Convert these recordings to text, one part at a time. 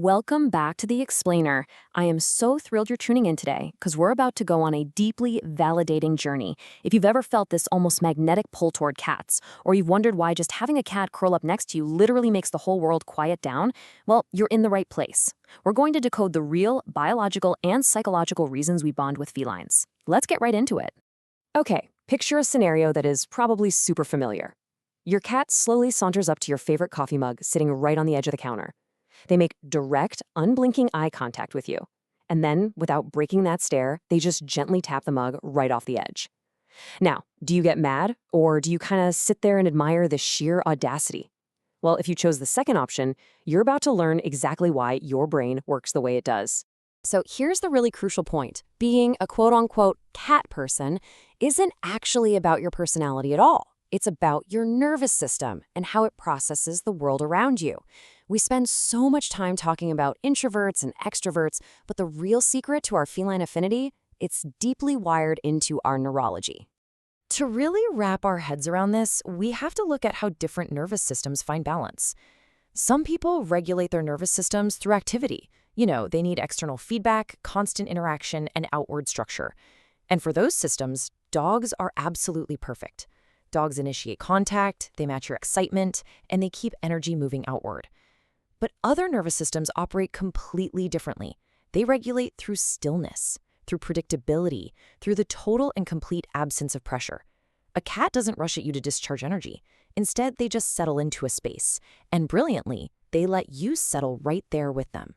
Welcome back to The Explainer. I am so thrilled you're tuning in today because we're about to go on a deeply validating journey. If you've ever felt this almost magnetic pull toward cats, or you've wondered why just having a cat curl up next to you literally makes the whole world quiet down, well, you're in the right place. We're going to decode the real biological and psychological reasons we bond with felines. Let's get right into it. Okay, picture a scenario that is probably super familiar. Your cat slowly saunters up to your favorite coffee mug sitting right on the edge of the counter. They make direct, unblinking eye contact with you. And then, without breaking that stare, they just gently tap the mug right off the edge. Now, do you get mad, or do you kind of sit there and admire the sheer audacity? Well, if you chose the second option, you're about to learn exactly why your brain works the way it does. So here's the really crucial point. Being a quote-unquote cat person isn't actually about your personality at all. It's about your nervous system and how it processes the world around you. We spend so much time talking about introverts and extroverts, but the real secret to our feline affinity, it's deeply wired into our neurology. To really wrap our heads around this, we have to look at how different nervous systems find balance. Some people regulate their nervous systems through activity. They need external feedback, constant interaction, and outward structure. And for those systems, dogs are absolutely perfect. Dogs initiate contact, they match your excitement, and they keep energy moving outward. But other nervous systems operate completely differently. They regulate through stillness, through predictability, through the total and complete absence of pressure. A cat doesn't rush at you to discharge energy. Instead, they just settle into a space. And brilliantly, they let you settle right there with them.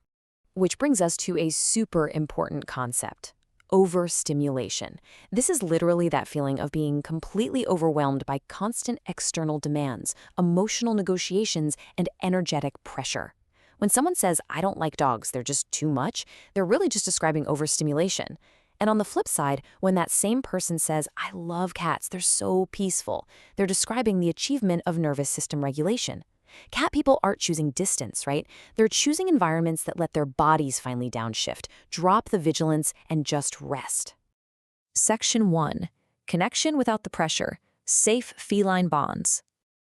Which brings us to a super important concept: overstimulation. This is literally that feeling of being completely overwhelmed by constant external demands, emotional negotiations, and energetic pressure. When someone says, "I don't like dogs, they're just too much," they're really just describing overstimulation. And on the flip side, when that same person says, "I love cats, they're so peaceful," they're describing the achievement of nervous system regulation. Cat people aren't choosing distance, right? They're choosing environments that let their bodies finally downshift, drop the vigilance, and just rest. Section 1. Connection without the pressure. Safe feline bonds.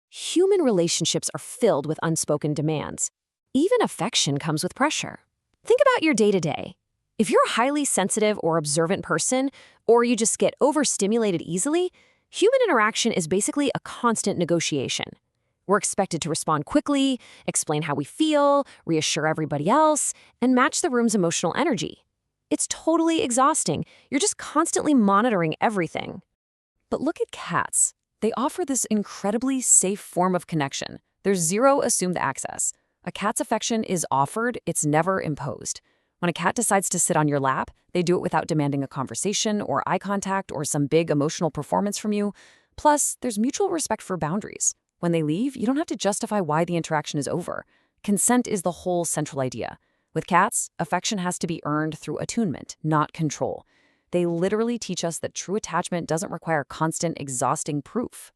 Human relationships are filled with unspoken demands. Even affection comes with pressure. Think about your day-to-day. If you're a highly sensitive or observant person, or you just get overstimulated easily, human interaction is basically a constant negotiation. We're expected to respond quickly, explain how we feel, reassure everybody else, and match the room's emotional energy. It's totally exhausting. You're just constantly monitoring everything. But look at cats. They offer this incredibly safe form of connection. There's zero assumed access. A cat's affection is offered, it's never imposed. When a cat decides to sit on your lap, they do it without demanding a conversation or eye contact or some big emotional performance from you. Plus, there's mutual respect for boundaries. When they leave, you don't have to justify why the interaction is over. Consent is the whole central idea. With cats, affection has to be earned through attunement, not control. They literally teach us that true attachment doesn't require constant, exhausting proof.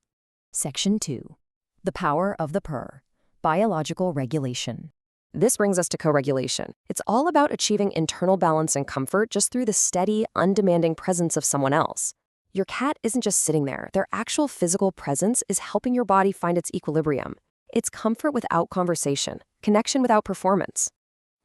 Section 2. The power of the purr. Biological regulation. This brings us to co-regulation. It's all about achieving internal balance and comfort just through the steady, undemanding presence of someone else. Your cat isn't just sitting there. Their actual physical presence is helping your body find its equilibrium. It's comfort without conversation, connection without performance.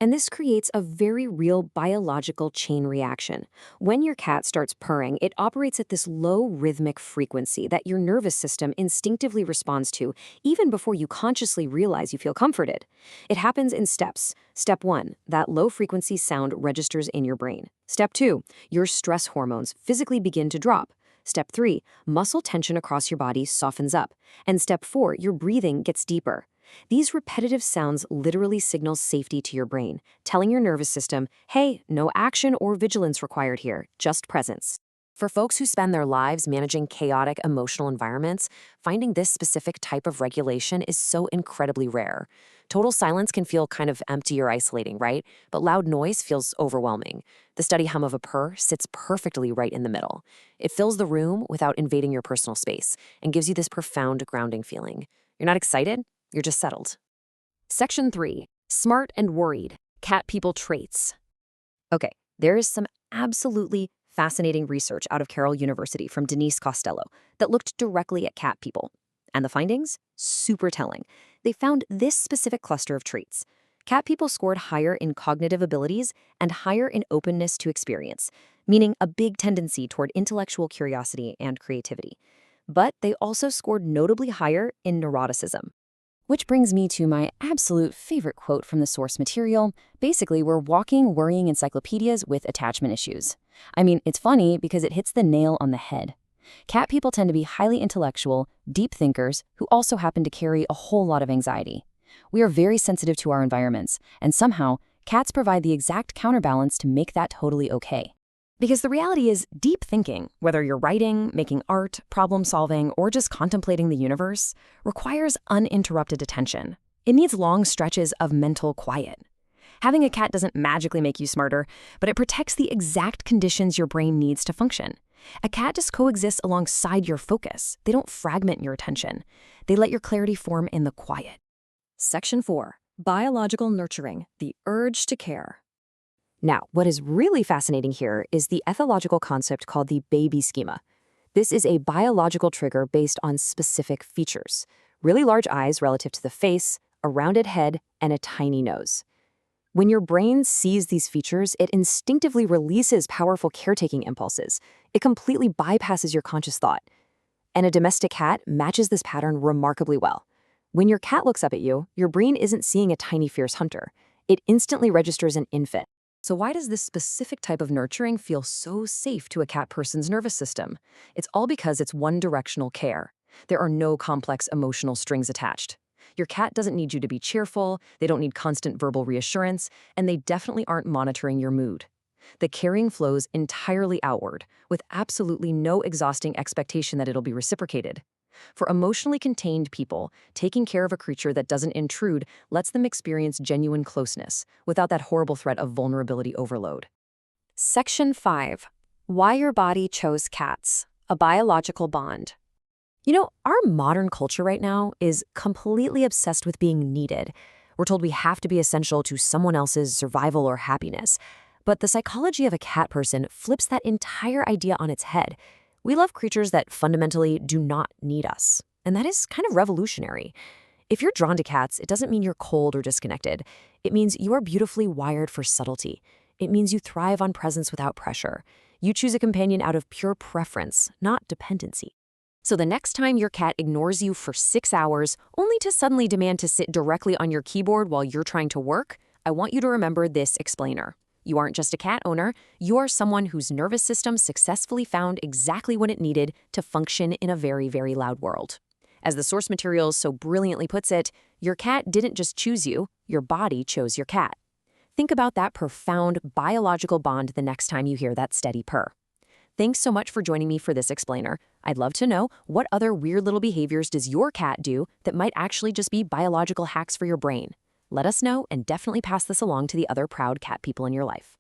And this creates a very real biological chain reaction. When your cat starts purring, it operates at this low rhythmic frequency that your nervous system instinctively responds to even before you consciously realize you feel comforted. It happens in steps. Step 1, that low frequency sound registers in your brain. Step 2, your stress hormones physically begin to drop. Step 3, muscle tension across your body softens up. And step 4, your breathing gets deeper. These repetitive sounds literally signal safety to your brain, telling your nervous system, hey, no action or vigilance required here, just presence. For folks who spend their lives managing chaotic emotional environments, finding this specific type of regulation is so incredibly rare. Total silence can feel kind of empty or isolating, right? But loud noise feels overwhelming. The steady hum of a purr sits perfectly right in the middle. It fills the room without invading your personal space and gives you this profound grounding feeling. You're not excited? You're just settled. Section 3. Smart and worried. Cat people traits. Okay, there is some absolutely fascinating research out of Carroll University from Denise Costello that looked directly at cat people. And the findings? Super telling. They found this specific cluster of traits. Cat people scored higher in cognitive abilities and higher in openness to experience, meaning a big tendency toward intellectual curiosity and creativity. But they also scored notably higher in neuroticism. Which brings me to my absolute favorite quote from the source material. Basically, we're walking, worrying encyclopedias with attachment issues. I mean, it's funny because it hits the nail on the head. Cat people tend to be highly intellectual, deep thinkers who also happen to carry a whole lot of anxiety. We are very sensitive to our environments, and somehow, cats provide the exact counterbalance to make that totally okay. Because the reality is, deep thinking, whether you're writing, making art, problem solving, or just contemplating the universe, requires uninterrupted attention. It needs long stretches of mental quiet. Having a cat doesn't magically make you smarter, but it protects the exact conditions your brain needs to function. A cat just coexists alongside your focus. They don't fragment your attention. They let your clarity form in the quiet. Section 4. Biological nurturing, the urge to care. Now, what is really fascinating here is the ethological concept called the baby schema. This is a biological trigger based on specific features: really large eyes relative to the face, a rounded head, and a tiny nose. When your brain sees these features, it instinctively releases powerful caretaking impulses. It completely bypasses your conscious thought. And a domestic cat matches this pattern remarkably well. When your cat looks up at you, your brain isn't seeing a tiny fierce hunter. It instantly registers an infant. So why does this specific type of nurturing feel so safe to a cat person's nervous system? It's all because it's one-directional care. There are no complex emotional strings attached. Your cat doesn't need you to be cheerful, they don't need constant verbal reassurance, and they definitely aren't monitoring your mood. The caring flows entirely outward, with absolutely no exhausting expectation that it'll be reciprocated. For emotionally contained people, taking care of a creature that doesn't intrude lets them experience genuine closeness without that horrible threat of vulnerability overload. Section 5. Why your body chose cats, a biological bond. You know, our modern culture right now is completely obsessed with being needed. We're told we have to be essential to someone else's survival or happiness. But the psychology of a cat person flips that entire idea on its head. We love creatures that fundamentally do not need us, and that is kind of revolutionary. If you're drawn to cats, it doesn't mean you're cold or disconnected. It means you are beautifully wired for subtlety. It means you thrive on presence without pressure. You choose a companion out of pure preference, not dependency. So the next time your cat ignores you for 6 hours, only to suddenly demand to sit directly on your keyboard while you're trying to work, I want you to remember this explainer. You aren't just a cat owner, you are someone whose nervous system successfully found exactly what it needed to function in a very, very loud world. As the source material so brilliantly puts it, your cat didn't just choose you, your body chose your cat. Think about that profound biological bond the next time you hear that steady purr. Thanks so much for joining me for this explainer. I'd love to know, what other weird little behaviors does your cat do that might actually just be biological hacks for your brain? Let us know, and definitely pass this along to the other proud cat people in your life.